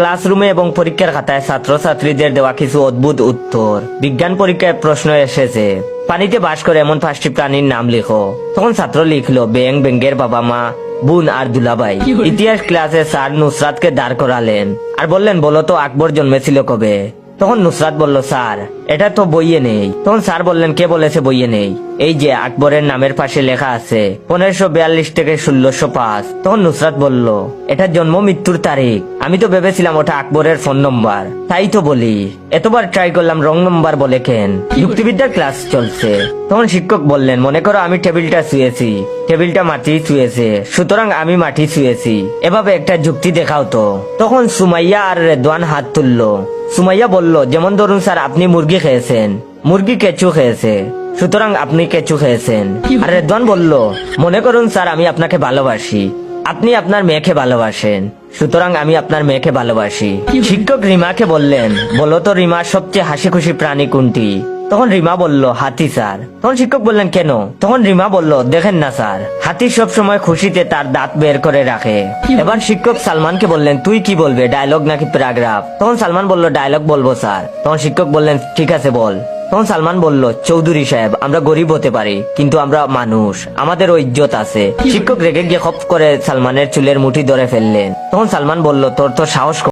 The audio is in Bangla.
ক্লাসরুমে এবং পরীক্ষার খাতায় ছাত্রছাত্রীদের দেওয়া কিছু অদ্ভুত উত্তর। বিজ্ঞান পরীক্ষায় প্রশ্ন এসেছে, পানিতে বাস করে এমন 5টি প্রাণীর নাম লিখো। তখন ছাত্র লিখলো ব্যাঙ, ব্যাঙের বাবা মা, বোন আর দুলাভাই। ইতিহাস ক্লাসে স্যার নুসরাতকে দাঁড় করালেন আর বললেন, বলো তো আকবর জন্মেছিল কবে? তখন নুসরাত বলল, স্যার এটা তো বইয়ে নেই। তখন স্যার বললেন, কে বলেছে বইয়ে নেই? এই যে আকবরের নামের পাশে লেখা আছে 1542 থেকে 1605। তখন নুসরাত বলল, এটা জন্ম মৃত্যুর তারিখ। আমি তো ভেবেছিলাম ওটা আকবরের ফোন নম্বর, তাই তো বলি। এতবার ট্রাই করলাম, রং নম্বর বলে কেন? যুক্তিবিদ্যার ক্লাস চলছে। তখন শিক্ষক বললেন, মনে করো আমি টেবিলটা ছুঁয়েছি, টেবিলটা মাটি ছুঁয়েছে, সুতরাং আমি মাটি ছুঁয়েছি। এভাবে একটা যুক্তি দেখাও তো। তখন সুমাইয়া আর রেদওয়ান হাত তুললো। সুমাইয়া বলল, যেমন ধরুন স্যার আপনি মুরগি খেয়েছেন, মুরগি কেঁচু খেয়েছে, সুতরাং আপনি কেঁচু খেয়েছেন। আর রেদওয়ান বলল, মনে করুন স্যার আমি আপনাকে ভালোবাসি, আপনি আপনার মেয়েকে ভালোবাসেন, সুতরাং আমি আপনার মেয়েকে ভালোবাসি। শিক্ষক রিমাকে বললেন, বলো তো রিমা সবচেয়ে হাসি খুশি প্রাণী কোনটি? তখন রিমা বলল, হাতি স্যার। তখন শিক্ষক বললেন, কেন? তখন রিমা বলল, দেখেন না স্যার, হাতি সব সময় খুশিতে তার দাঁত বের করে রাখে। এবার শিক্ষক সালমানকে বললেন, তুই কি বলবে, ডায়লগ নাকি প্যারাগ্রাফ? তখন সালমান বলল, ডায়লগ বলবো স্যার। তখন শিক্ষক বললেন, ঠিক আছে বল। তখন সালমান বলল, চৌধুরী সাহেব আমরা গরিব হতে পারি, কিন্তু আমরা মানুষ, আমাদেরও ইজ্জত আছে। শিক্ষক রেগে গিয়ে খপ করে সালমানের চুলের মুঠি ধরে ফেললেন। তখন সালমান বলল, তোর তো সাহস